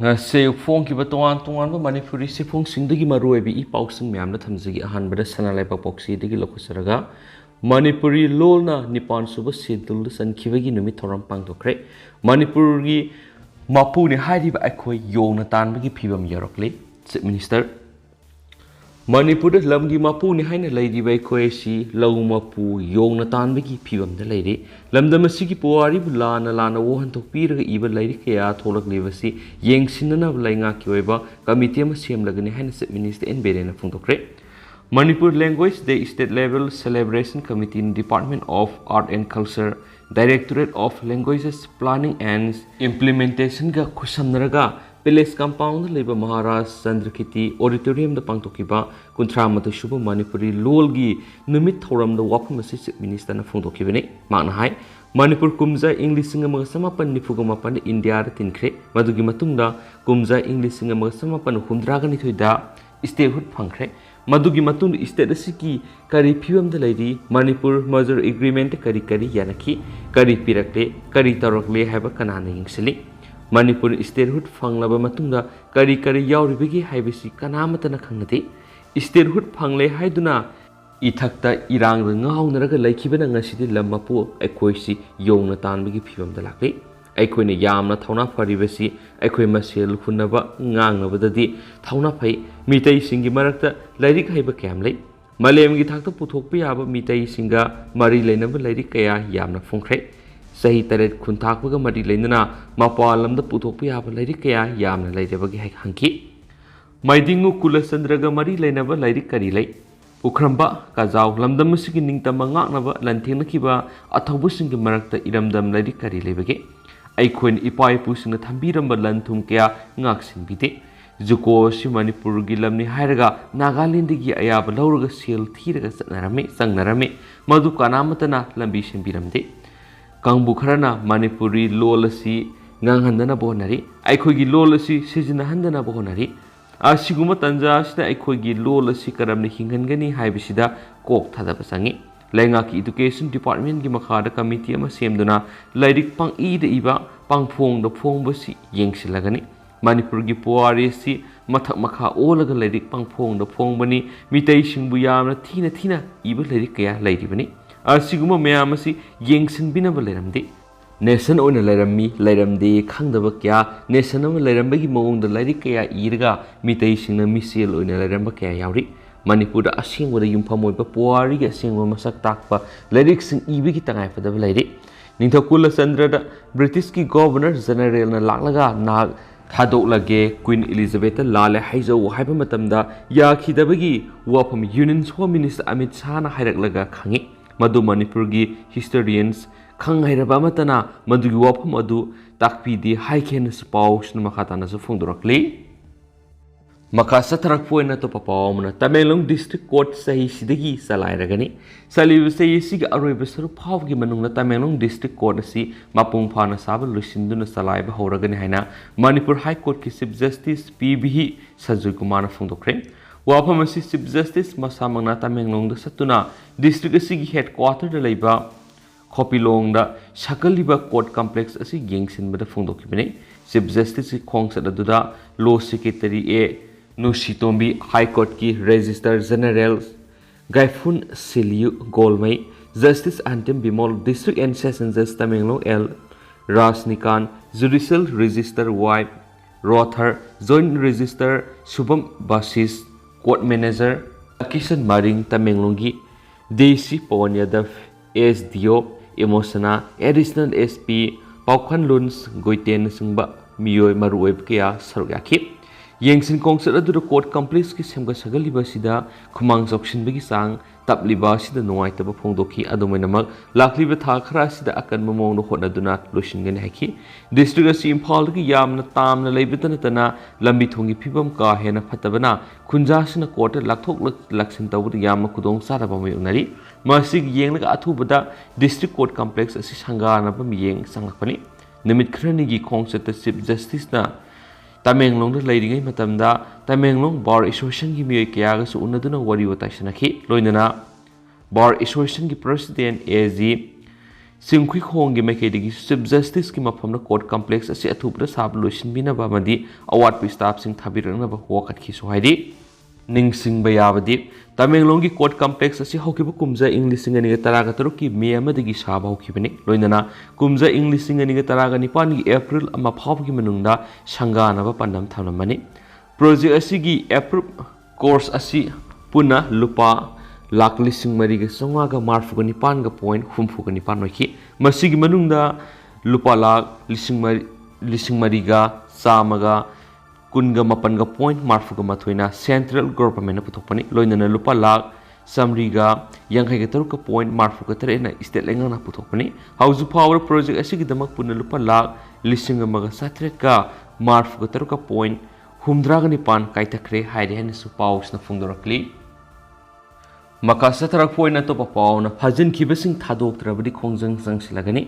ngase phong ki batuan tuan ba manipuri se phong singdagi maroi bi I pausing myam na thamjigi ahan bada sanalai pa poksi digi lokusaraga manipuri lolna nipan suba sidul san khibagi numi thoram pangdokre manipuri mapu ni haidi ba akhoi yongna tanbagi phibam yarokle chief minister Manipur lamgi mapu ni haina leidi bai koesi lau mapu yongna tanbagi phibam da leidi lamdam asigi puari bulana lana wo hantok piraga iba leidi kaya tholak lebasi yengsinna lainga ki oiba committee ma semlagani haina chief minister en berena phungtokre Manipur language the state level celebration committee in Department of Art and Culture Directorate of Languages Planning and Implementation ga khusamnaraga Palace Compound Labor Maharaj Chandrakiti Auditorium the Pangtokiba Kuntramata Shuba Manipuri Lolgi Numit Thoram the Wapam Chief Minister na Phungtokibane Manahai Manipur Kumza English Singama Samapan Nifugamapan India Tinkre Madugi Matunda Kumza English Singama Samapan Hundragani Thuida Statehood Pankre Madugi Matund State Siki Kari Pium the Lady Manipur Merger Agreement Kari Kari Yanaki Kari Pirakle Kari Tarokle Haba Kanana Yingsili Manipur statehood fanglaba matungda kari kari yauribigi haibisi kanamatana khangnate statehood fangle haiduna ithakta irang ngaunaraga laikhibana ngasidi lammapu ekoisi yongna tanbigi phibamda lakle aikoine yamna thauna faribasi aikoi masel khunaba ngangnabadadi thauna phai mitai singi marakta lairik haiba kamlei malemgi thakta puthokpa yaba mitai singa mari leinaba lairik kaya yamna phongkhre Sahi taret kuntakwaga mari lainana mapalamda puthokpa yaba lairik kaya yamna lairabagi hanki maidingu kulasandraga mari lainaba lairik kari lai ukramba kajau lamdam sigi ningtama ngaknaba lanthengnakiba athaubusingi marakta iramdam lairik kari laibage aikhoin ipai pusingna thambiramba lanthum kaya ngaksinbide juko si manipurgi lamni hairaga Nagaland gi ayaba lauraga sel thiraga satnarame sangnarame madu kanamatana lambi sembiramde Kangbu kharana Manipuri lolasi nganghandana bonari aikhoigi lolasi sijinahandana bonari asiguma tanja sida aikhoigi lolasi karamni hingangani haibisida kok thadaba sangi lainga ki education department gi makhada committee ama semduna lairik pang I de iba pangphong da phongbasi yengsilagani Manipur gi puari si mathak makha olaga lairik pangphong da phongbani mitai singbu yamna thina iba lairik kaya lairibani Asiguma mayamasi yengsin binaba lairamde nation ona lairammi lairamde khangdaba kya nation ama lairambagi mawongda lairik kaya iraga mitai singna misel ona lairamba kaya yauri Manipur da asengwada yumpham oiba puari ga asengwa masak takpa lairik sing ibigi tangai padaba lairi Ningthakula Chandra da British ki governor general na laklaga nag thadolage Queen Elizabeth lale haizo haiba matamda yakhidabagi wafam union home minister Amit Shah na hairaklaga khangi Madu Manipurgi historians Kanghairaba matana Madugi wapam adu takpidi haiken spouse na makatana sa phungdorakli Makasatarak po na to papawamna Tamelong District Court sahi sidagi salairagani Salibu sahi siga aroy basaru pawgi manung na Tamelong District Court na si mapung pa na sabal lusindu na salaiba hauragani haina Manipur High Court ki Chief Justice PBH Sajui Kumar na phungdokre Wapam asi Chief Justice masamang na Tamelong da satuna district asigi headquarter da laiba Khopilong da sakaliba court complex asi yengsin bada phungdokibane Chief Justice ki khongsa da duda Law Secretary A Nusitombi High Court ki Registrar General Gaifun Siliu Golmai Justice Antem Bimol District and Sessions Judge Tamelong L Rasnikan Judicial Register Y Rothar Joint Register Shubham Basis Court Manager Kishan Maring Tamelongi DC Pawan Yadav SDO Emosana Additional SP Paukhan Luns Goiten Sungba Miyoi Marueb Kaya Sarugyaki Yengsin Kongsat Adu Court Complex Ki Semga Sagaliba Sida Kumang Sokshin Bigi Sang Tapliba Sida Nuaitaba Phongdoki Adumainamak Lakliba Thakra Sida Akan Mamong no Hodaduna Lushingan Haki District Asi Impal Ki Yamna Tamna Labitana Lambi Thongi Pibam Ka Hena Fatabana Kunjasina Court Lakhok Laksin Tawu Yama Kudong Sarabami Unari Masig Yeng Atubada District Court Complex Asi Sangana Yeng Sangapani Nimit Kranigi Kongsat Chief Justice na Tamelong da lairingai matamda Tamelong Bar Association gi miyoi kaya ga su unaduna wari watai sanaki loinana Bar Association gi President AG Simkhui Khonggi Maikadigi Chief Justice ki mafamna court complex asi athupra sab loisinbinaba amadi awat staff sing thabiranaba wakat ki sohaidi ningsing bayabadi Tamenglongi court complex asi hokibu kumza English ngani taraga taruki me amadagi saba hokibani loinana kumza English ngani taraga nipan gi April ama phawgi manungda sangana ba pandam thamnamani project asi gi April course asi puna lupa Lak lising mariga songaga marfuga nipan ga point humfuga nipan noiki masigi manungda lupa lak lising mariga samaga kunga mapan ga point marfuga mathoina central government putokpani loinana lupa lak samriga yangai ga taruka point marfuga tarena state lenga na putokpani hauju power project asigi damak puna lupa lak lising amaga satret ka marfuga taruka point humdraga nipan kaitakre haide hen su paus na fungdorakli Makasa tarak point na to papaw na phajin kibasing thadok trabadi khongjang sangsilagani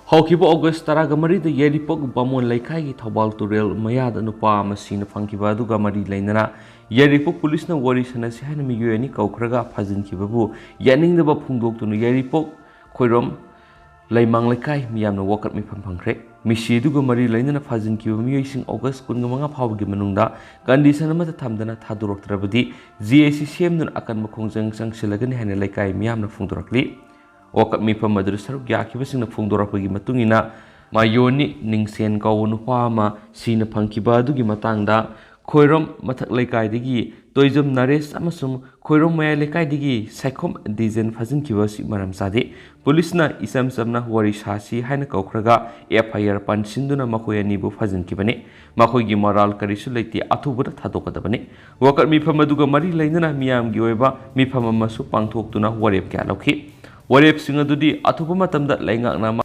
hawkibo August taraga mari da yeripok bamon laikai gi thobal turel mayada nupa masina phangkiba aduga mari lainana yeripok police na wari sanasi haina mi yoyani kaukhraga phajin kibabu yaning da ba phungdok tunu yeripok khoirom laimang laikai miyamna wakat mi phangkhre misi duga mari lainana phajin kiba miyoising August 15 phawgi manungda condition amata thamdana thadurok trabadi GAC semnun akan makhongjang sangsilagani haina laikai miyamna phungdorakli wakat mi phamadru saruk yakibasing na phungdorakpagi matungina mayoni ningsen kawunu pama sina phangkiba adugi matangda khoirom mathak laikai digi toijam nares amasum khoirom maya laikai digi saikhom dizen phajin kibasi maram sade police na isam samna wari sasi haina kaukhraga FIR pansinduna makoyani bu phajin kibani makoi gi moral karisu leiti athubura thadokadabani wakat mi phamaduga mari lainana miyam gi oiba mi phamasu pangthoktuna warep kya lokhi warep singadudi athuba matamda laingakna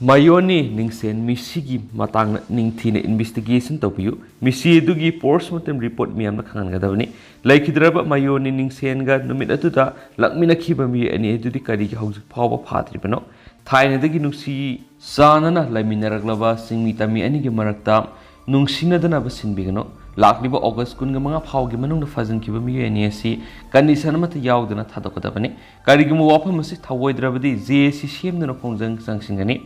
Mayoni ningsen misigi matang ningthina investigation topiu misi dugi postmortem report miyamna khangadabani laikhidraba mayoni ningsen ga numit atuda lakmina khiba mi ani adudi kari gi hojik phawa phatribano thaina dagi nusi sanana laiminaraglaba singmi tami ani gi marakta nungsinadana basinbigano lakliba August 15 phawgi manungna phajin kiba mi ani asi condition mata yaudana thadokadabani kari gi mu wafam asi thawoidrabadi JC semdana khongjang sangsingani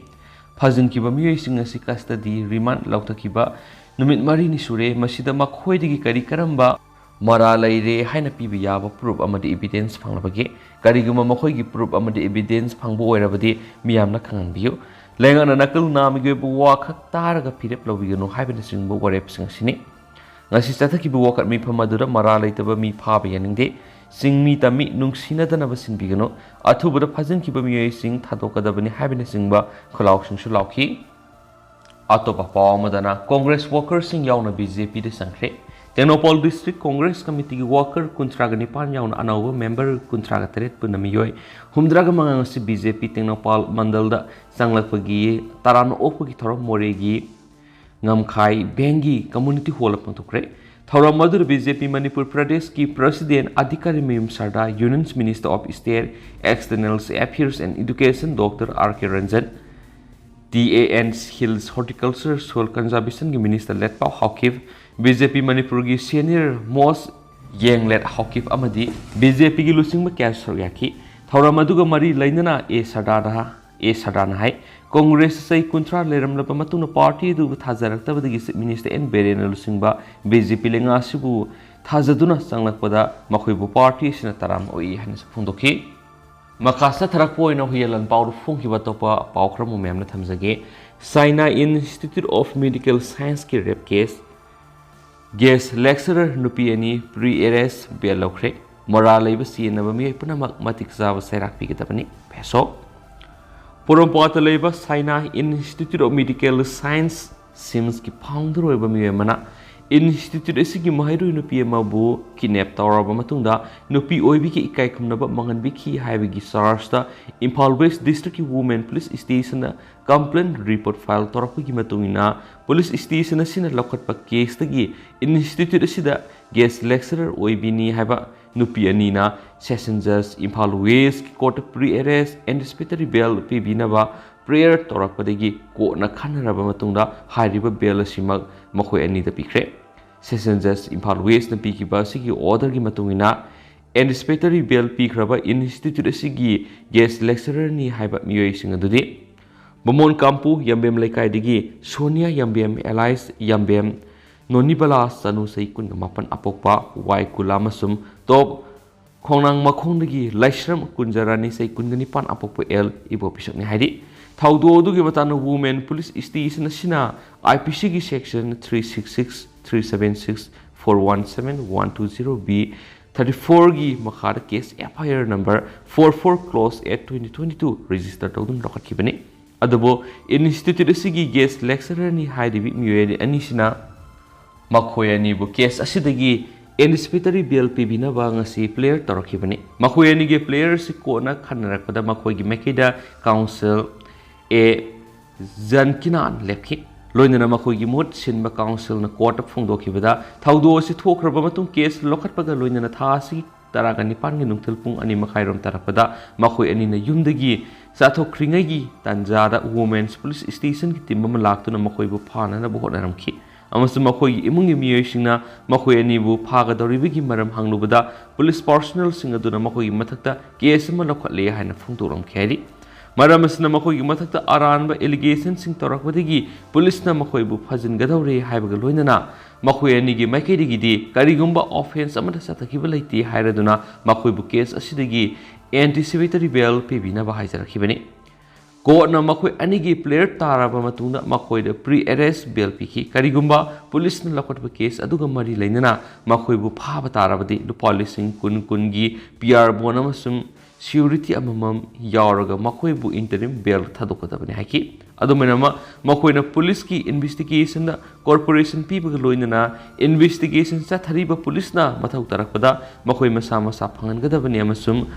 Phajin kiba miyoising asi custody remand lautakiba numit mari ni sure masida makhoidigi kari karamba mara laire haina pibi yaba proof amadi evidence phanglabage kariguma makhoigi proof amadi evidence phangbo oirabadi miyamna khanganbiyo lengana nakal namige bu wakhak taraga phirep lobigano haibena singbo warep singsini ngasi chathakibu wakat mi phamadura mara laitaba mi phaba yaningde singmi tami nungsinadana basinbigano athubura phajin kiba miyoi sing thadokadabani haibena singba kholauk singsu laukhi atopa pawamadana Congress workers sing yauna BJP de sangre Tenopol District Congress Committee worker kuntraga nipan yauna anawa member kuntraga teret punamiyoi humdraga mangangasi BJP Tenopal mandalda sanglakpagi tarano opagi thoro moregi ngamkhai bengi community hall pangtokre Thauram Madur BJP Manipur Pradesh ki President Adhikari Mayum Sarda Unions Minister of State External Affairs and Education Dr. R.K. Ranjan DAN's Hills Horticulture Soil Conservation ki Minister Let Pau Hawkif BJP Manipur ki Senior Most Yang Let Hawkif amadi BJP ki lusing ma kya soryaki Thauram Maduga Mari Lainana A Sadana hai Congress say kuntra leram lapa matuna party du thajaraktabadagi Minister N Berena lusingba BJP lenga sibu thajaduna sanglakpada makhoibu party sina taram oi hanis phungdoki makasa tharakpo ina huyalan pawru phungkiba topa pawkhramu memna thamjage China Institute of Medical Science ki rape case guest lecturer nupi ani pre-arrest bail lokre moral laiba sinaba mi punamak matik jawa sairak pigidabani peso Porompata leba China Institute of Medical Science Sims ki founder oiba miyamana Institute asigi mahairu nupi amabu kidnap tawraba matungda nupi oibi ki ikai khumnaba manganbi ki haibagi charge Imphal West District ki Women Police Station complaint report file torapagi matungina police station asina lokhatpa case tagi Institute asida guest lecturer oibini haiba nupi anina session judge Imphal West court pre-arrest anticipatory bail pibinaba prayer torakpadagi court na khanaraba matungda hairiba bail asimak makhoi ani da pikre session judge Imphal West na pikiba sigi order gi matungina anticipatory bail pikraba institute asigi guest lecturer ni haiba miyoi singa dudi Bamon Kampu Yambem Lekaidigi Sonia Yambem Elias Yambem Nonibala Sanu Saikun Mapan Apokpa Waikula Masum Top Konang Makondagi Laishram Kunjarani Saikungani Pan Apokpa El Ibo Pishak Nihadi Taudo Dugi Matana Women Police Station Sina IPC section 366 376 417 120B 34 gi Makhara case FIR number 44 close at 2022 register Todun Lokat Kibani Adabo Institute Sigi guest lecturer ni Haidi Muedi Anisina Makoyani bu case Asidagi anticipatory bill PB na bangasi player Torokibani Makoyani ge player si Kona Kanarak pada Makoy gi Makeda Council A Zankinan Lepki Loinana Makoy Mut Sinba Council na Court of Fondo Kibada, Taudo si Tokrabatum case Lokat Paga Loinana Tasi, Taragani Panginum Tilpung Ani Makairam Tarapada, Makoy Anina Yumdagi, Sato Kringagi, Tanzada Women's Police Station Timam Laktuna Makoy Bupana na Bohonaramki. Amasu Makoy Imungi Miyashina, Makoy Anibu Paga the Ribigi Maram Hanglubada, Police Personal Singaduna Makoy Matata, case Malakale Hana Funturam Kedi. Maramasna Makoy Matata Aranba allegations in Torakwadigi, Police na Makoybu Fazin Gadore, Hibagaloinana, Makoyanigi, Makedi, Karigumba offense, Amata Satakibaliti, Hiraduna, Makoybu case Asidigi, anticipatory bail, Pibina Bahizar Kibani. Go na Makoy Anigi player Taraba Matuna, Makoy the pre-arrest bail Piki, Karigumba, Police na Lakotba case, Aduga Mari Lenana, Makoybu Pava Tarabadi, the policing Kungi, PR Bonamasum. Security amamam yauraga makoi bu interim bail thadokadabani haki adumenama makoi na police ki investigation na corporation people loinana investigation sa thariba police na mathau tarakpada makoi masa masa phangangadabani amasum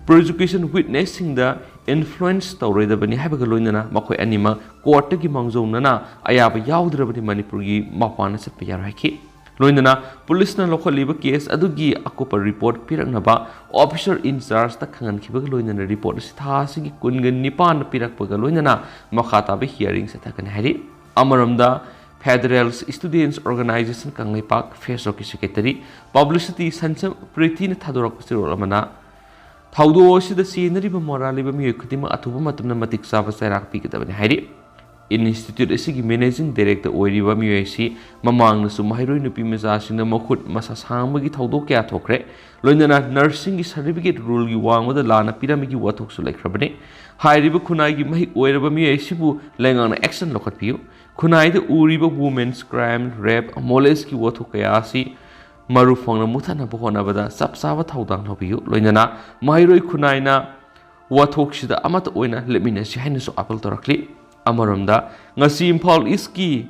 prosecution witnessing da influence tawredabani habaga loinana makoi anima court ki mangjonana ayaba yaudrabani manipur gi mapana sa payar haki Loinana, police na local labor case adugi akopa report piraknaba officer in charge ta khangan khibag loinana report sithasigi kungan nipan pirakpaga loinana makhata be hearing sa thakan hari amaramda Federal Students Organization Kanglai Park Facebook Secretary Publicity Sansam Priti na thadorak sirolamana thaudo sida scenery ba morali ba mi khutima athuba matumna matik saba sairak pi kitabani hari Institute Asigi Managing Director Oiriba Muesi, Mamang Sumahiro Nupi Mazashin, the Mokut Masashamagi Taudo Katokre, Londona nursing is certificate rule you want with the Lana Pyramidi Watoksu like Rabane, High River Kunai Mahi Oiriba Muesibu, laying on action look at you, Kunai the Uriba women's crime, rape, Moleski Watokayasi, Marufona Mutana Bohonabada, Sapsava Taudan Hobiu, Londona, Mahiro Kunaina, Watokshida Amata Oina, Lemina Shahanis Apple Torakli. Amaramda ngasi Imphal Eastki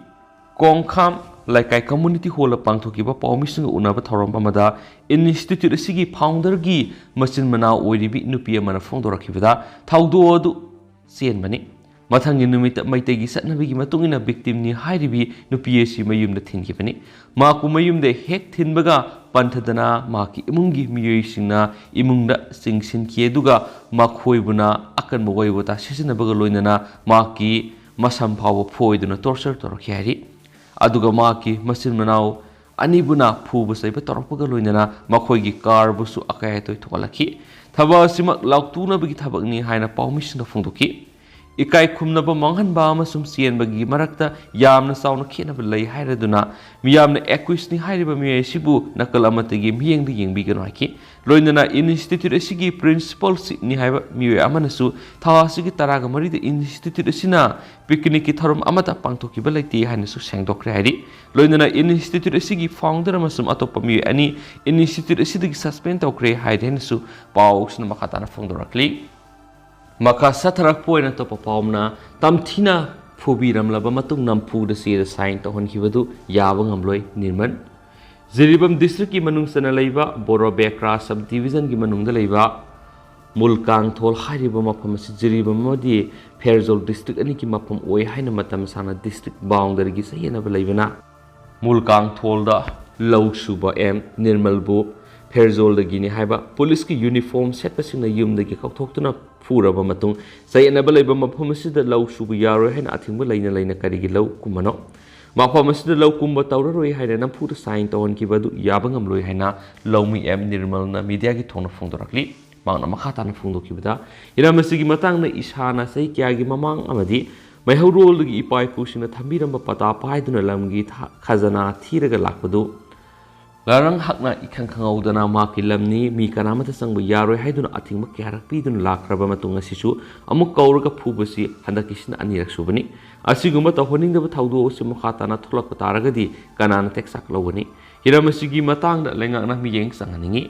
Kongkham Laikai Community Hall Pangthokiba Pawmising Unaba Thoram Amada Institute Asigi founder gi Machin Mana Oiribi Nupi Amana Fondorakibada Thaudo Adu Sienbani Mathangi Numita Maitegi Satnabigi Matungina victim ni Hairibi Nupi Asi Mayum the Thinkibani Maku Mayum de Hek Thinbaga Pantadana Maki Imungi Miyosina Imungda Singsin Kieduga Makhoibuna Akan Mogoibota Sisinabaga Loinana Maki Masam Power Poiduna Torture Torokari Aduga Maki Masin Manau Anibuna Pubusaiba Toropaga Loinana Makoigi Karbusu Akayato Tokalaki Tabasimak Lautuna Bigi Tabagni Haina Pawmission of Fundoki Ikai Kumnaba Manghan Bama Sum Sien Bagi Marakta Yamna Sauna Kinabelay Hiraduna Miyamna Equisni Hiriba Miesibu Nakalamati Miang the Ying Biganaki Loinana Institute Sigi Principal Sydney Hiva Mue Amanasu Tawasigi Taragamari the Institute Sina Picnic Tarum Amata Pangtoki Balati Hanasu Sang Docredi Loinana Institute Sigi founder Amasum Atopami any Institute Sidi Suspend of Grey Hidenesu Paus Namakatana Fondorakli Maka Satarak point at top of Palmna, Tamtina, Fubiram Labamatung Nampu the Sire sign to Honhivadu, Yavang Amloy, Nirman. Ziribam District Gimanung Sanaleva, Boro Bekra subdivision Gimanung the Leva, Mulkang told Haribam Mapamas Ziribam Modi, Perzol District and Nikimapam Oy Hainamatamsana District boundary Gisayana Belavina. Mulkang told the Low Suba M, Nirmalbo, Perzol the Guinea Hiba, Police uniform set passing the Yum the Gikok Furaba Matung, say an available Mapomas the Low Subiyaro and Atimba Lina Karigilo Kumano. Mapamas the Low Kumba Tauroi had an put a sign to on Kibadu Yabangam Loihana, Lomi M. Nirmalna, Mediagi Tona Fondorakli, Mount Makatan Fondo Kibada, Iramasigi Matang Ishana, say Kiagi Mamang Amadi, ꯃꯩꯍꯧꯔꯣꯜꯗꯒꯤ ꯏꯄꯥ ꯏꯄꯨꯁꯤꯡꯅ ꯊꯝꯕꯤꯔꯝꯕ ꯄꯇꯥ ꯄꯥꯏꯗꯨꯅ ꯂꯝꯒꯤ ꯈꯖꯅꯥ ꯊꯤꯔꯒ ꯂꯥꯛꯄꯗꯨ ꯂꯥꯔꯪ ꯍꯛꯅ ꯏꯈꯪ ꯈꯪꯍꯧꯗꯅ ꯃꯍꯥꯛꯀꯤ ꯂꯝꯅꯤ ꯃꯤ ꯀꯅꯥꯃꯠꯇ ꯆꯪꯕ ꯌꯥꯔꯣꯏ ꯍꯥꯏꯗꯨꯅ ꯑꯊꯤꯡꯕ ꯀꯌꯥꯔꯛ ꯄꯤꯗꯨꯅ ꯂꯥꯛꯈ꯭ꯔꯕ ꯃꯇꯨꯡ ꯑꯁꯤꯁꯨ ꯑꯃꯨꯛ ꯀꯧꯔꯒ ꯐꯨꯕꯁꯤ ꯍꯟꯗꯛꯀꯤꯁꯤꯅ ꯑꯅꯤꯔꯛ ꯁꯨꯕꯅꯤ ꯑꯁꯤꯒꯨꯝꯕ ꯇꯧꯍꯟꯅꯤꯡꯗꯕ ꯊꯧꯗꯣꯛ ꯑꯁꯤ ꯃꯈꯥ ꯇꯥꯅ ꯊꯣꯛꯂꯛꯄ ꯇꯥꯔꯒꯗꯤ ꯀꯅꯥꯅ ꯇꯦꯛꯆꯥꯛ ꯂꯧꯒꯅꯤ ꯍꯤꯔꯝ ꯑꯁꯤꯒꯤ ꯃꯇꯥꯡꯗ ꯂꯩꯉꯥꯛꯅ ꯃꯤꯠꯌꯦꯡ ꯆꯪꯍꯟꯅꯤꯡꯉꯤ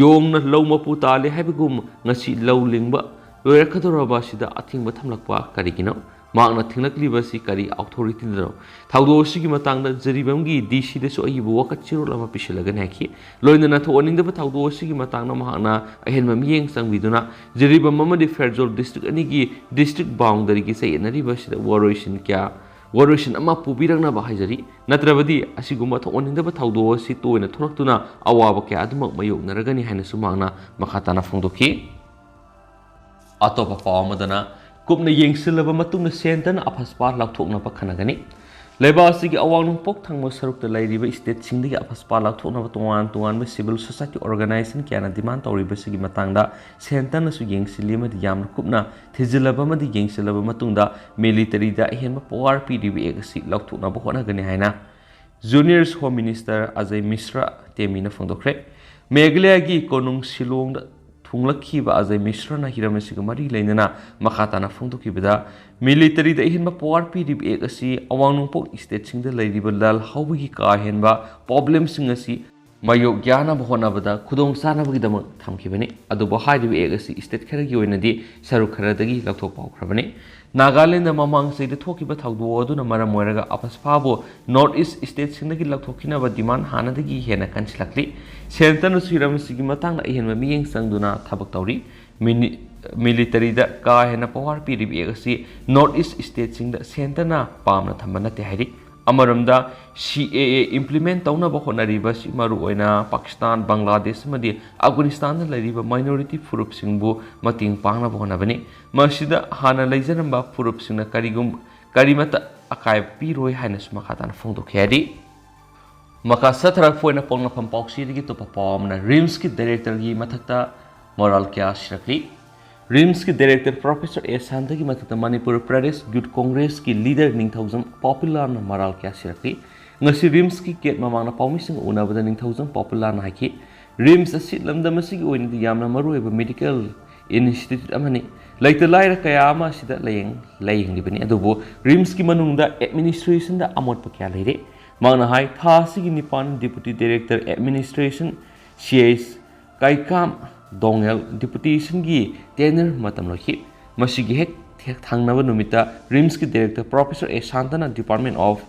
ꯌꯣꯡꯅ ꯂꯧ ꯃꯄꯨ ꯇꯥꯜꯂꯦ ꯍꯥꯏꯕꯒꯨꯝ ꯉꯁꯤ ꯂꯧ ꯂꯤꯡꯕ ꯂꯣꯏꯔꯛꯀꯗꯧꯔꯕ ꯑꯁꯤꯗ ꯑꯊꯤꯡꯕ ꯊꯝꯂꯛꯄ ꯀꯔꯤꯒꯤꯅꯣ ꯃꯍꯥꯛꯅ ꯊꯤꯡꯂꯛꯂꯤꯕꯁꯤ ꯀꯔꯤ ꯑꯣꯊꯣꯔꯤꯇꯤꯗꯅꯣ ꯊꯧꯗꯣꯛ ꯑꯁꯤꯒꯤ ꯃꯇꯥꯡꯗ ꯖꯤꯔꯤꯕꯝꯒꯤ ꯗꯤꯁꯤꯗꯁꯨ ꯑꯩꯕꯨ ꯋꯥꯀꯠꯆꯤꯔꯣꯜ ꯑꯃ ꯄꯤꯁꯤꯜꯂꯒꯅꯤ ꯍꯥꯏꯈꯤ ꯂꯣꯏꯅꯅ ꯊꯣꯛꯍꯟꯅꯤꯡꯗꯕ ꯊꯧꯗꯣꯛ ꯑꯁꯤꯒꯤ ꯃꯇꯥꯡꯗ ꯃꯍꯥꯛꯅ ꯑꯍꯦꯟꯕ ꯃꯤꯠꯌꯦꯡ ꯆꯪꯕꯤꯗꯨꯅ ꯖꯤꯔꯤꯕꯝ ꯑꯃꯗꯤ ꯐꯦꯔꯖꯣꯜ ꯗꯤꯁꯇ꯭ꯔꯤꯛ ꯑꯅꯤꯒꯤ ꯗꯤꯁꯇ꯭ꯔꯤꯛ ꯕꯥꯎꯟꯗꯔꯤꯒꯤ ꯆꯌꯦꯠꯅꯔꯤꯕꯁꯤꯗ ꯋꯥꯔꯣꯏꯁꯤꯟ ꯑꯃ ꯄꯨꯕꯤꯔꯛꯅꯕ ꯍꯥꯏꯖꯔꯤ ꯅꯠꯇ꯭ꯔꯕꯗꯤ ꯑꯁꯤꯒꯨꯝꯕ ꯊꯣꯛꯍꯟꯅꯤꯡꯗꯕ ꯊꯧꯗꯣꯛ ꯑꯁꯤ ꯇꯣꯏꯅ ꯊꯣꯛꯂꯛꯇꯨꯅ ꯑꯋꯥꯕ ꯀꯌꯥ ꯑꯗꯨꯃꯛ ꯃꯥꯌꯣꯛꯅꯔꯒꯅꯤ ꯍꯥꯏꯅꯁꯨ ꯃꯍꯥꯛꯅ ꯃꯈꯥ ꯇꯥꯅ ꯐꯣꯡꯗꯣꯛꯈꯤ ꯑꯇꯣꯞꯄ ꯄꯥꯎ ꯑꯃꯗꯅ ꯀꯨꯞꯅ ꯌꯦꯡꯁꯤꯜꯂꯕ ꯃꯇꯨꯡꯗ ꯁꯦꯟꯇꯔꯅ ꯑꯐꯁꯄꯥ ꯂꯧꯊꯣꯛꯅꯕ ꯈꯟꯅꯒꯅꯤ ꯂꯩꯕꯥꯛ ꯑꯁꯤꯒꯤ ꯑꯋꯥꯡ ꯅꯣꯡꯄꯣꯛ ꯊꯪꯕ ꯁꯔꯨꯛꯇ ꯂꯩꯔꯤꯕ ꯁ꯭ꯇꯦꯠꯁꯤꯡꯗꯒꯤ ꯑꯐꯁꯄꯥ ꯂꯧꯊꯣꯛꯅꯕ ꯇꯣꯉꯥꯟ ꯇꯣꯉꯥꯟꯕ ꯁꯤꯚꯤꯜ ꯁꯣꯁꯥꯏꯇꯤ ꯑꯣꯔꯒꯅꯥꯏꯖꯦꯁꯟ ꯀꯌꯥꯅ ꯗꯤꯃꯥꯟ ꯇꯧꯔꯤꯕꯁꯤꯒꯤ ꯃꯇꯥꯡꯗ ꯁꯦꯟꯇꯔꯅꯁꯨ ꯌꯦꯡꯁꯤꯜꯂꯤ ꯑꯃꯗꯤ ꯌꯥꯝꯅ ꯀꯨꯞꯅ ꯊꯤꯖꯤꯜꯂꯕ ꯑꯃꯗꯤ ꯌꯦꯡꯁꯤꯜꯂꯕ ꯃꯇꯨꯡꯗ ꯃꯤꯂꯤꯇꯔꯤꯗ ꯑꯍꯦꯟꯕ ꯄꯋꯥꯔ ꯄꯤꯔꯤꯕ ꯑꯦꯛ ꯑꯁꯤ ꯂꯧꯊꯣꯛꯅꯕ ꯍꯣꯠꯅꯒꯅꯤ ꯍꯥꯏꯅ ꯖꯨꯅꯤꯌꯔ ꯍꯣꯝ ꯃꯤꯅꯤꯁꯇꯔ ꯑꯖय ꯃꯤꯁ꯭ꯔꯥ ꯇꯦꯃꯤꯅ ꯐꯣꯡꯗꯣꯛꯈ꯭ꯔꯦ ꯃꯦꯘꯥꯂꯌꯥꯒꯤ ꯀꯣꯅꯨꯡ ꯁꯤꯂꯣꯡꯗ ꯊꯨꯡꯂꯛꯈꯤꯕ ꯑꯖय ꯃꯤꯁ꯭ꯔꯥꯅ ꯍꯤꯔꯝ ꯑꯁꯤꯒ ꯃꯔꯤ ꯂꯩꯅꯅ ꯃꯈꯥ ꯇꯥꯅ ꯐꯣꯡꯗꯣꯛꯈꯤꯕꯗ ꯃꯤꯂꯤꯇꯔꯤꯗ ꯑꯍꯦꯟꯕ ꯄꯋꯥꯔ ꯄꯤꯔꯤꯕ ꯑꯦꯛ ꯑꯁꯤ ꯑꯋꯥꯡ ꯅꯣꯡꯄꯣꯛ ꯁ꯭ꯇꯦꯠꯁꯤꯡꯗ ꯂꯩꯔꯤꯕ ꯂꯥꯜ ꯍꯧꯕꯒꯤ ꯀꯥ ꯍꯦꯟꯕ ꯄ꯭ꯔꯣꯕ꯭ꯂꯦꯝꯁꯤꯡ ꯑꯁꯤ ꯃꯥꯌꯣꯛ ꯌꯥꯅꯕ ꯍꯣꯠꯅꯕꯗ ꯈꯨꯗꯣꯡꯆꯥꯅꯕꯒꯤꯗꯃꯛ ꯊꯝꯈꯤꯕꯅꯤ ꯑꯗꯨꯕꯨ ꯍꯥꯏꯔꯤꯕ ꯑꯦꯛ ꯑꯁꯤ ꯁ꯭ꯇꯦꯠ ꯈꯔꯒꯤ ꯑꯣꯏꯅꯗꯤ ꯁꯔꯨꯛ ꯈꯔꯗꯒꯤ ꯂꯧꯊꯣꯛꯄ ꯍꯧꯈ꯭ꯔꯕꯅꯤ ꯅꯥꯒꯥꯂꯦꯟꯗ ꯃꯃꯥꯡ ꯆꯍꯤꯗ ꯊꯣꯛꯈꯤꯕ ꯊꯧꯗꯣꯛ ꯑꯗꯨꯅ ꯃꯔꯝ ꯑꯣꯏꯔꯒ ꯑꯐꯁꯄꯥꯕꯨ ꯅꯣꯔꯊ ꯏꯁ ꯁ꯭ꯇꯦꯠꯁꯤꯡꯗꯒꯤ ꯂꯧꯊꯣꯛꯈꯤꯅꯕ ꯗꯤꯃꯥꯟ ꯍꯥꯟꯅꯗꯒꯤ ꯍꯦꯟꯅ ꯀꯟꯁꯤꯜꯂꯛꯂꯤ ꯁꯦꯟꯇꯔꯅꯁꯨ ꯍꯤꯔꯝ ꯑꯁꯤꯒꯤ ꯃꯇꯥꯡꯗ ꯑꯍꯦꯟꯕ ꯃꯤꯠꯌꯦꯡ ꯆꯪꯗꯨꯅ ꯊꯕꯛ ꯇꯧꯔꯤ ꯃꯤꯂꯤꯇꯔꯤꯗ ꯀꯥ ꯍꯦꯟꯅ ꯄꯋꯥꯔ ꯄꯤꯔꯤꯕ ꯑꯦꯛ ꯑꯁꯤ ꯅꯣꯔꯊ ꯏꯁ ꯁ꯭ꯇꯦꯠꯁꯤꯡꯗ ꯁꯦꯟꯇꯔꯅ ꯄꯥꯝꯅ ꯊꯝꯕ ꯅꯠꯇꯦ ꯍꯥꯏꯔꯤ ꯑꯃꯔꯣꯝꯗ CAA ꯏꯝꯄ꯭ꯂꯤꯃꯦꯟ ꯇꯧꯅꯕ ꯍꯣꯠꯅꯔꯤꯕꯁꯤ ꯃꯔꯨꯑꯣꯏꯅ ꯄꯥꯀꯤꯁꯇꯥꯟ ꯕꯪꯒ꯭ꯂꯥꯗꯦꯁ ꯑꯃꯗꯤ ꯑꯐꯒꯥꯅꯤꯁꯇꯥꯟꯗ ꯂꯩꯔꯤꯕ ꯃꯥꯏꯅꯣꯔꯤꯇꯤ ꯐꯨꯔꯨꯞꯁꯤꯡꯕꯨ ꯃꯇꯦꯡ ꯄꯥꯡꯅꯕ ꯍꯣꯠꯅꯕꯅꯤ ꯃꯁꯤꯗ ꯍꯥꯟꯅ ꯂꯩꯖꯔꯝꯕ ꯐꯨꯔꯨꯞꯁꯤꯡꯅ ꯀꯔꯤꯃꯠꯇ ꯑꯀꯥꯏꯕ ꯄꯤꯔꯣꯏ ꯍꯥꯏꯅꯁꯨ ꯃꯈꯥ ꯇꯥꯅ ꯐꯣꯡꯗꯣꯛꯈꯤ ꯍꯥꯏꯔꯤ ꯃꯈꯥ ꯆꯠꯊꯔꯛꯄ ꯑꯣꯏꯅ ꯄꯣꯛꯅꯐꯝ ꯄꯥꯎꯆꯦꯗꯒꯤ ꯑꯇꯣꯞꯄ ꯄꯥꯎ ꯑꯃꯅ ꯔꯤꯝꯁꯀꯤ ꯗꯥꯏꯔꯦꯛꯇꯔꯒꯤ ꯃꯊꯛꯇ ꯃꯣꯔꯥꯜ ꯀꯌꯥ ꯁꯤꯔꯛꯂꯤ ꯔꯤꯝꯁꯀꯤ ꯗꯥꯏꯔꯦꯛꯇꯔ ꯄ꯭ꯔꯣꯐꯦꯁꯔ ꯑꯦ ꯁꯥꯟꯇꯒꯤ ꯃꯊꯛꯇ ꯃꯅꯤꯄꯨꯔ ꯄ꯭ꯔꯗꯦꯁ ꯌꯨꯠ ꯀꯣꯡꯒ꯭ꯔꯦꯁꯀꯤ ꯂꯤꯗꯔ ꯅꯤꯡꯊꯧꯖꯝ ꯄꯣꯄꯨꯂꯔꯅ ꯃꯔꯥꯜ ꯀꯌꯥ ꯁꯤꯔꯛꯂꯤ ꯉꯁꯤ ꯔꯤꯝꯁꯀꯤ ꯒꯦꯠ ꯃꯃꯥꯡꯗ ꯄꯥꯎꯃꯤꯁꯤꯡ ꯎꯅꯕꯗ ꯅꯤꯡꯊꯧꯖꯝ ꯄꯣꯄꯨꯂꯔꯅ ꯍꯥꯏꯈꯤ ꯔꯤꯝꯁ ꯑꯁꯤ ꯂꯝꯗꯝ ꯑꯁꯤꯒꯤ ꯑꯣꯏꯅꯗꯤ ꯌꯥꯝꯅ ꯃꯔꯨꯑꯣꯏꯕ ꯃꯦꯗꯤꯀꯦꯜ ꯏꯟꯁꯇꯤꯇ꯭ꯌꯨꯠ ꯑꯃꯅꯤ ꯂꯩꯇ ꯂꯥꯏꯔ ꯀꯌꯥ ꯑꯃ ꯑꯁꯤꯗ ꯂꯥꯌꯦꯡꯂꯤꯕꯅꯤ ꯑꯗꯨꯕꯨ ꯔꯤꯝꯁꯀꯤ ꯃꯅꯨꯡꯗ ꯑꯦꯗꯃꯤꯅꯤꯁꯇ꯭ꯔꯦꯁꯟꯗ ꯑꯃꯣꯠꯄ ꯀꯌꯥ ꯂꯩꯔꯦ ꯃꯍꯥꯛꯅ ꯍꯥꯏ ꯊꯥ ꯑꯁꯤꯒꯤ 9 deputy director administration CH Kaikam Dongngel ꯗꯤꯄꯨꯇꯦꯁꯟꯒꯤ ꯇꯦꯅꯔ ꯃꯇꯝ ꯂꯣꯏꯈꯤ ꯃꯁꯤꯒꯤ ꯍꯦꯛ ꯊꯪꯅꯕ ꯅꯨꯃꯤꯠꯇ ꯔꯤꯝꯁꯀꯤ ꯗꯥꯏꯔꯦꯛꯇꯔ ꯄ꯭ꯔꯣꯐꯦꯁꯔ ꯑꯦ ꯁꯥꯟꯇꯅ ꯗꯤꯄꯥꯔꯠꯃꯦꯟ ꯑꯣꯐ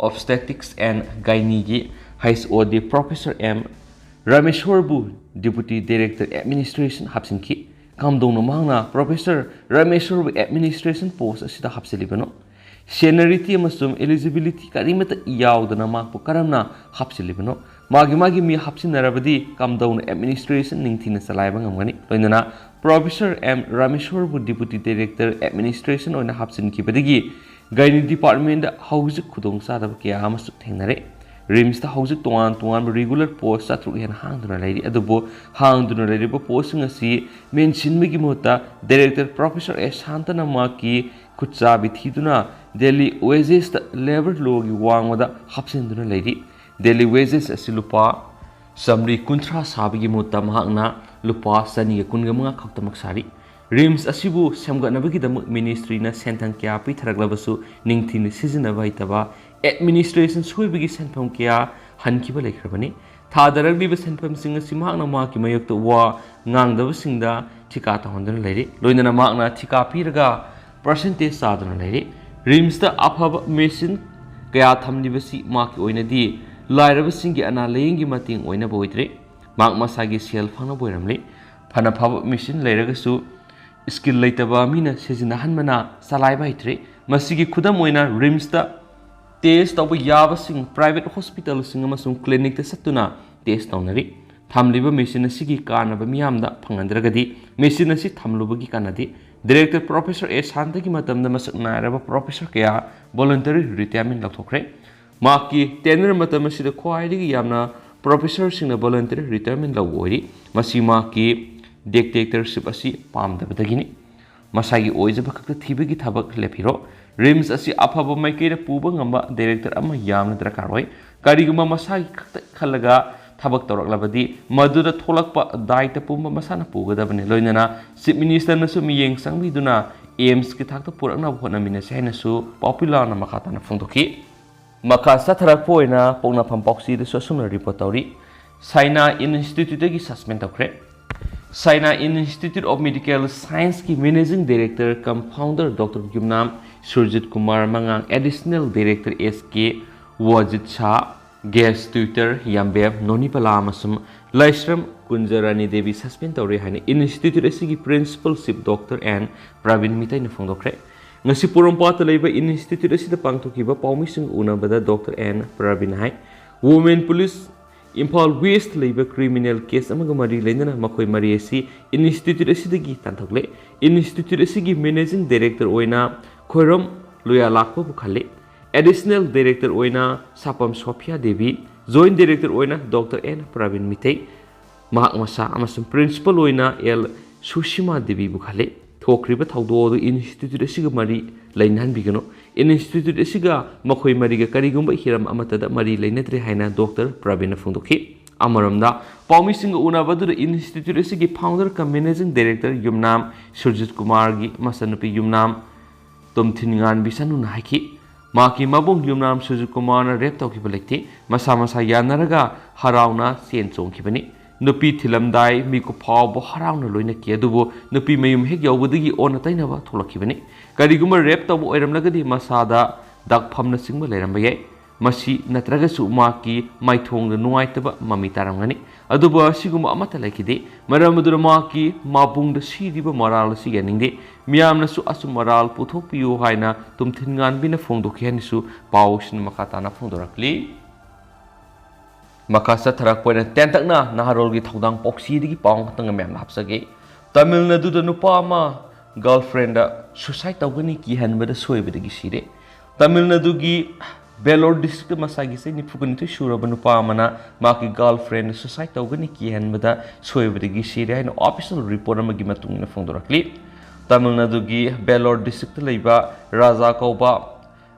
ꯑꯣꯕꯁꯇꯦꯇꯤꯛꯁ ꯑꯦꯟ ꯒꯥꯏꯅꯤꯒꯤ HOD ꯄ꯭ꯔꯣꯐꯦꯁꯔ M ꯔꯥꯃꯦꯁ꯭ꯋꯔꯕꯨ ꯗꯤꯄꯨꯇꯤ ꯗꯥꯏꯔꯦꯛꯇꯔ ꯑꯦꯗꯃꯤꯅꯤꯁꯇ꯭ꯔꯦꯁꯟ ꯍꯥꯞꯆꯤꯟꯈꯤ ꯀꯝꯗꯧꯅ ꯃꯍꯥꯛꯅ ꯄ꯭ꯔꯣꯐꯦꯁꯔ ꯔꯥꯃꯦꯁ꯭ꯋꯔꯕꯨ ꯑꯦꯗꯃꯤꯅꯤꯁꯇ꯭ꯔꯦꯁꯟ ꯄꯣꯁ ꯑꯁꯤꯗ ꯍꯥꯞꯆꯤꯜꯂꯤꯕꯅꯣ ꯁꯦꯅꯔꯤꯇꯤ ꯑꯃꯁꯨꯡ ꯑꯦꯂꯤꯖꯤꯕꯤꯂꯤꯇꯤ ꯀꯔꯤꯃꯠꯇ ꯌꯥꯎꯗꯅ ꯃꯍꯥꯛꯄꯨ ꯀꯔꯝꯅ ꯍꯥꯞꯆꯤꯜꯂꯤꯕꯅꯣ ꯃꯥꯒꯤ ꯃꯤ ꯍꯥꯞꯆꯤꯟꯅꯔꯕꯗꯤ ꯀꯝꯗꯧꯅ ꯑꯦꯗꯃꯤꯅꯤꯁꯇ꯭ꯔꯦꯁꯟ ꯅꯤꯡꯊꯤꯅ ꯆꯂꯥꯏꯕ ꯉꯝꯒꯅꯤ ꯂꯣꯏꯅꯅ ꯄ꯭ꯔꯣꯐꯦꯁꯔ M ꯔꯥꯃꯦꯁ꯭ꯋꯔꯕꯨ ꯗꯤꯄꯨꯇꯤ ꯗꯥꯏꯔꯦꯛꯇꯔ ꯑꯦꯗꯃꯤꯅꯤꯁꯇ꯭ꯔꯦꯁꯟ ꯑꯣꯏꯅ ꯍꯥꯞꯆꯤꯟꯈꯤꯕꯗꯒꯤ ꯒꯥꯏꯅꯤ ꯗꯤꯄꯥꯔꯠꯃꯦꯟꯗ ꯍꯧꯖꯤꯛ ꯈꯨꯗꯣꯡꯆꯥꯗꯕ ꯀꯌꯥ ꯑꯃꯁꯨ ꯊꯦꯡꯅꯔꯦ ꯔꯤꯝꯁꯇ ꯍꯧꯖꯤꯛꯇꯣꯉꯥꯟ ꯇꯣꯉꯥꯟꯕ ꯔꯤꯒꯨꯂꯔ ꯄꯣꯁ 700 ꯍꯦꯟꯅ ꯍꯥꯡꯗꯨꯅ ꯂꯩꯔꯤ ꯑꯗꯨꯕꯨ ꯍꯥꯡꯗꯨꯅ ꯂꯩꯔꯤꯕ ꯄꯣꯁꯁꯤꯡ ꯑꯁꯤ ꯃꯦꯟꯁꯤꯟꯕꯒꯤ ꯃꯍꯨꯠꯇ ꯗꯥꯏꯔꯦꯛꯇꯔ ꯄ꯭ꯔꯣꯐꯦꯁꯔ ꯑꯦ ꯁꯥꯟꯇꯅ ꯃꯍꯥꯛꯀꯤ ꯈꯨꯠꯆꯥꯕꯤ ꯊꯤꯗꯨꯅ ꯗꯦꯜꯂꯤ ꯋꯦꯖꯦꯁꯇ ꯂꯦꯕꯔ ꯂꯣꯒꯤ ꯋꯥꯡꯃꯗ ꯍꯥꯞꯆꯤꯟꯗꯨꯅ ꯂꯩꯔꯤ ꯗꯦꯜꯂꯤ ꯋꯦꯖꯦꯁ ꯑꯁꯤ ꯂꯨꯄꯥ 130 ꯁꯥꯕꯒꯤ ꯃꯍꯨꯠꯇ ꯃꯍꯥꯛꯅ ꯂꯨꯄꯥ 125 ꯈꯛꯇꯃꯛ ꯁꯥꯔꯤ ꯔꯤꯝꯁ ꯑꯁꯤꯕꯨ ꯁꯦꯝꯒꯠꯅꯕꯒꯤꯗꯃꯛ ꯃꯤꯅꯤꯁꯇ꯭ꯔꯤꯅ ꯁꯦꯟꯊꯪ ꯀꯌꯥ ꯄꯤꯊꯔꯛꯂꯕꯁꯨ ꯅꯤꯡꯊꯤꯅ ꯁꯤꯖꯤꯟꯅꯕ ꯍꯩꯇꯕ ꯑꯦꯗꯃꯤꯅꯤꯁꯇ꯭ꯔꯦꯁꯟ ꯁꯣꯏꯕꯒꯤ ꯁꯦꯟꯐꯝ ꯀꯌꯥ ꯍꯟꯈꯤꯕ ꯂꯩꯈ꯭ꯔꯕꯅꯤ ꯊꯥꯗꯔꯛꯂꯤꯕ ꯁꯦꯟꯐꯝꯁꯤꯡ ꯑꯁꯤ ꯃꯍꯥꯛꯅ ꯃꯍꯥꯛꯀꯤ ꯃꯥꯌꯣꯛꯇ ꯋꯥ ꯉꯥꯡꯗꯕꯁꯤꯡꯗ ꯊꯤꯀꯥ ꯇꯧꯍꯟꯗꯨꯅ ꯂꯩꯔꯤ ꯂꯣꯏꯅꯅ ꯃꯍꯥꯛꯅ ꯊꯤꯀꯥ ꯄꯤꯔꯒ ꯄꯔꯁꯦꯟꯇꯦꯖ ꯆꯥꯗꯨꯅ ꯂꯩꯔꯤ ꯔꯤꯝꯁꯇ ꯑꯐꯕ ꯃꯦꯁꯤꯟ ꯀꯌꯥ ꯊꯝꯂꯤꯕꯁꯤ ꯃꯍꯥꯛꯀꯤ ꯑꯣꯏꯅꯗꯤ ꯂꯥꯏꯔꯕꯁꯤꯡꯒꯤ ꯑꯅꯥ ꯂꯥꯌꯦꯡꯒꯤ ꯃꯇꯦꯡ ꯑꯣꯏꯅꯕ ꯑꯣꯏꯗ꯭ꯔꯦ ꯃꯍꯥꯛ ꯃꯁꯥꯒꯤ ꯁꯦꯜ ꯐꯪꯅꯕ ꯑꯣꯏꯔꯝꯂꯤ ꯐꯅ ꯐꯕ ꯃꯦꯁꯤꯟ ꯂꯩꯔꯒꯁꯨ ꯁ꯭ꯀꯤꯜ ꯂꯩꯇꯕ ꯃꯤꯅ ꯁꯤꯖꯤꯟꯅꯍꯟꯕꯅ ꯆꯂꯥꯏꯕ ꯍꯩꯇ꯭ꯔꯦ ꯃꯁꯤꯒꯤ ꯈꯨꯗꯝ ꯑꯣꯏꯅ ꯔꯤꯝꯁꯇ ꯇꯦꯁ ꯇꯧꯕ ꯌꯥꯕꯁꯤꯡ ꯄ꯭ꯔꯥꯏꯚꯦꯠ ꯍꯣꯁꯄꯤꯇꯥꯜꯁꯤꯡ ꯑꯃꯁꯨꯡ ꯀ꯭ꯂꯤꯅꯤꯛꯇ ꯆꯠꯇꯨꯅ ꯇꯦꯁ ꯇꯧꯅꯔꯤ ꯊꯝꯂꯤꯕ ꯃꯦꯁꯤꯟ ꯑꯁꯤꯒꯤ ꯀꯥꯟꯅꯕ ꯃꯤꯌꯥꯝꯗ ꯐꯪꯍꯟꯗ꯭ꯔꯒꯗꯤ ꯃꯦꯁꯤꯟ ꯑꯁꯤ ꯊꯝꯂꯨꯕꯒꯤ ꯀꯥꯟꯅꯗꯦ ꯗꯥꯏꯔꯦꯛꯇꯔ ꯄ꯭ꯔꯣꯐꯦꯁꯔ ꯑꯦ ꯁꯥꯟꯇꯒꯤ ꯃꯇꯝꯗ ꯃꯁꯛ ꯅꯥꯏꯔꯕ ꯄ꯭ꯔꯣꯐꯦꯁꯔ ꯀꯌꯥ ꯚꯣꯂꯨꯟꯇꯔꯤ ꯔꯤꯇꯥꯌꯔꯃꯦꯟ ꯂꯧꯊꯣꯛꯈ꯭ꯔꯦ ꯃꯍꯥꯛꯀꯤ ꯇꯦꯅꯔ ꯃꯇꯝ ꯑꯁꯤꯗ ꯈ꯭ꯋꯥꯏꯗꯒꯤ ꯌꯥꯝꯅ ꯄ꯭ꯔꯣꯐꯦꯁꯔꯁꯤꯡꯅ ꯚꯣꯂꯨꯟꯇꯔꯤ ꯔꯤꯇꯥꯌꯔꯃꯦꯟ ꯂꯧꯕ ꯑꯣꯏꯔꯤ ꯃꯁꯤ ꯃꯍꯥꯛꯀꯤ ꯗꯤꯛꯇꯦꯇꯔꯁꯤꯞ ꯑꯁꯤ ꯄꯥꯝꯗꯕꯗꯒꯤꯅꯤ ꯃꯁꯥꯒꯤ ꯑꯣꯏꯖꯕ ꯈꯛꯇ ꯊꯤꯕꯒꯤ ꯊꯕꯛ ꯂꯦꯞꯄꯤꯔꯣ ꯔꯤꯝꯁ ꯑꯁꯤ ꯑꯐꯕ ꯃꯥꯏꯀꯩꯗ ꯄꯨꯕ ꯉꯝꯕ ꯗꯥꯏꯔꯦꯛꯇꯔ ꯑꯃ ꯌꯥꯝꯅ ꯗꯔꯀꯥꯔ ꯑꯣꯏ ꯀꯔꯤꯒꯨꯝꯕ ꯃꯁꯥꯒꯤ ꯈꯛꯇ ꯈꯜꯂꯒ ꯊꯕꯛ ꯇꯧꯔꯛꯂꯕꯗꯤ ꯃꯗꯨꯗ ꯊꯣꯛꯂꯛꯄ ꯗꯥꯏꯇ ꯄꯨꯝꯕ ꯃꯁꯥꯅ ꯄꯨꯒꯗꯕꯅꯤ ꯂꯣꯏꯅꯅ ꯆꯤꯞ ꯃꯤꯅꯤꯁꯇꯔꯅꯁꯨ ꯃꯤꯠꯌꯦꯡ ꯆꯪꯕꯤꯗꯨꯅ ꯑꯦꯝꯁꯀꯤ ꯊꯥꯛꯇ ꯄꯨꯔꯛꯅꯕ ꯍꯣꯠꯅꯃꯤꯟꯅꯁꯤ ꯍꯥꯏꯅꯁꯨ ꯄꯥꯎꯄꯤꯂꯥꯎꯅ ꯃꯈꯥ ꯇꯥꯅ ꯐꯣꯡꯗꯣꯛꯈꯤ ꯃꯈꯥ ꯆꯠꯊꯔꯛꯄ ꯑꯣꯏꯅ ꯄꯣꯛꯅꯐꯝ ꯄꯥꯎꯆꯦꯗꯁꯨ ꯑꯁꯨꯝꯅ ꯔꯤꯄꯣꯔꯠ ꯇꯧꯔꯤ ꯁꯥꯏꯅꯥ ꯏꯟꯁꯇꯤꯇ꯭ꯌꯨꯠꯇꯒꯤ ꯁꯁꯄꯦꯟ ꯇꯧꯈ꯭ꯔꯦ Sire Institute of Medical Science की Managing Director cum Founder Dr. Yumnam Surjit Kumar Mangang Additional Director SK Wajid Shah Guest Tutor Yambeb Nonipala Amasum Laishram Kunjarani Devi Suspend Tore Hani Institute SK Principal Chief Doctor and Pravin Mitai Nafongokre Ngasi Purumpata Leba Institute SK Pangtokiba Paumisung Unabada Dr. N Pravin Hai Women Police Impal West Labor Criminal Case among Mari Lena Makoi Mariasi Institute Asidagi Tantokle Institute Asigi Managing Director Oina Koram Luya Lakpo Bukhale Additional Director Oina Sapam Sophia Devi Joint Director Oina Dr. N Pravin Mitei Mahak Masa Amasum Principal Oina L Sushima Devi Bukhale Tokriba Taudo Institute Asiga Mari Lainan Bigano Institute Asiga Makoi Mariga Karigumba Hiram Amatada Mari Lainetri Haina Dr. Pravina Fundoki Amaramda Paumising Unabadu Institute Asigi Founder cum Managing Director Yumnam Surjit Kumargi Masanupi Yumnam Tumtingan Bisanun Haki Maki Mabung Yumnam Surjit Kumar Rep Tokibalekti Masamasa Yanaraga Harauna Sien Kibani Nupi Tilamdai Miko Pau Boharauna Loina Kiadubo Nupi Mayum Hegawudi on a Tainava Tolakibani Kariguma Rep Tabu Eramlagadi Masada Dak Pamna Singma Lerambaye Masi Natragasu Maki Maitong the Nuaitaba Mamitaramani Aduba Sigum Amata Lakide Maramadurmaki Mabung the Sidiba Moral Siganinde Miamnasu Asumaral Putopio Haina Tumtingan Bina Fondo Kenisu Paushin Makatana Fondorakli Makasa Tarakpoina Tentakna Naharolgi Todang Poxi di Pong Tangamam Hapsage Tamil Nadu the Nupama girlfriend suicide Taugani Kihanbada Soibadagi Sire Tamil Nadugi Belor district Masagi say Nipukunito Shurabanupamana Maki girlfriend suicide Taugani Kihanbada Soibadagi Sire and official report Magimatung Fondorakli Tamil Nadugi Belor district Laiba Raza Kauba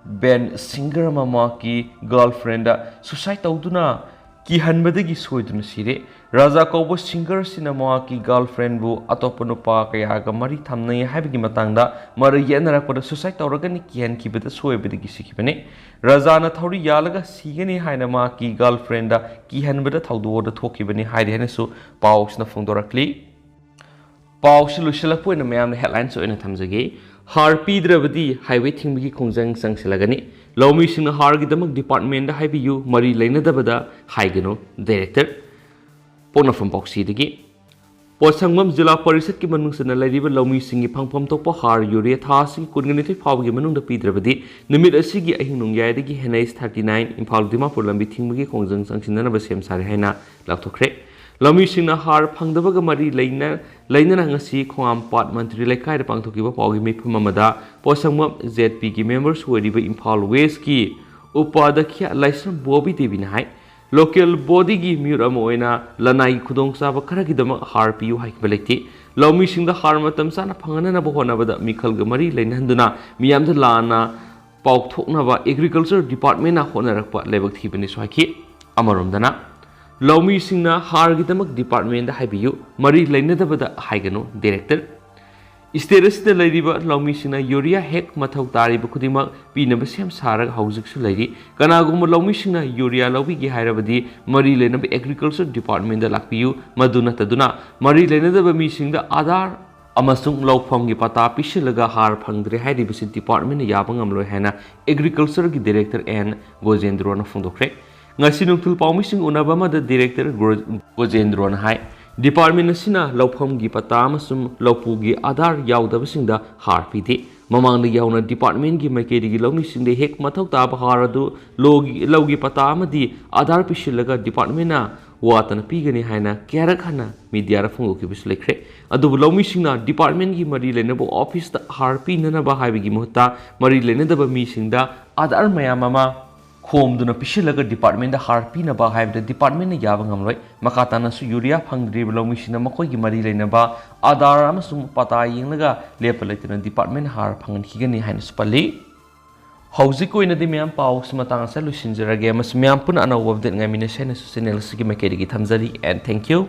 Ben Singer Mamaki girlfriend suicide Tauduna Kihanbadagi Soidun Sire Raza Kaubo singer cinema ki girlfriend bu Atopanupa Kayaga Mari Tamnay Habigi Matanga Mari Yanarakoda Society Organ Kihan Kibeta Soibadagi Sikibane Razana Tori Yalaga Sigani Hainama ki girlfriend Kihanbada Taudo the Tokibani Haidenesu Paus na Fondorakli Paus Lushalapo in the Mam headlines in a Tamzage Harpi Dravadi Highway Timbi Konzang Sangsilagani Lomi Sing Hargidamak Department Hibiu Mari Lena Dabada Haigano Director Pona from Poxidagi Posangam Zilla Parisat Kimanus and a lady with Lomi Singi Pangpom Topo Har Urea Tasi Kudganity Pawgi Manung the Pidravadi Nimit Asigi Ahinung Yadigi Henais 39 in Paldima for Lambi Timbi Konzang Sanction of the same Sarahena Lautokre Lomi Sina Har Pangdavaga Mari Lena Nangasi Kwam Partmentary Lekai the Pangtokiba Pawgi Mipumamada Posangam ZPG members who are in Paul Weski Upada Kia Lyson Bobby Devinai Local body gi Muramoina Lanai Kudong Saba Karakidama Harpi Haikbaleti Lomi Sing the Harmatam Sana Pangana Bohonabada Mikal Gamari Lenanduna Miam the Lana Pauk Toknava Agriculture Department Honarakpa Level Tibanis Haki Amarumdana Lomi Singna Hargitamak Department the Habiu Mari Lenadabada Haigano Director Status the lady but Lomi Sina Uria Hek Matau Tari Bukudima Pinabasam Sarag Housik Lady Kanagum Lomi Sina Uria Lobi Hairabadi Mari Lena Agriculture Department the Lapiu Maduna Taduna Mari Lena the Bamising the Adar Amasung Lopong Pata Pishilaga Har Pangre Hadibisit Department Yabangam Lohana Agriculture Director and Gozendrona Fundokre Nasinukul Pomising Unabama the Director Gozendron High Department Asina Lopom Gipatam Lopugi Adar Yaudabasinda Harpiti Mamang the Yauna Department Gimakedi Lomising the Hek Matota Haradu Logi Patamadi Adar Pishilaga Departmenta Watan Pigani Hana Karakana Media Fungokibus Lekre Adu Lomisina Department Gi Mari Lenabo Office the Harpi Nanaba Havigi Mota Mari Lenadaba Misinda Adar Mayamama Home do na Pishilaga Department the Harpi Naba have the Department Yabangamroy, Makatana su Uria Pangri Lomishina Makogi Mari Lenaba, Adaram Sum Pata Yinaga, Lepalatin Department Harpang Higani Hanspali. hꯧzik ko ina di miyam pau sumatang sa lusinjara game mas miyam pun anaw update ngai mina shena su channel sigi makeri gi thamjari and thank you.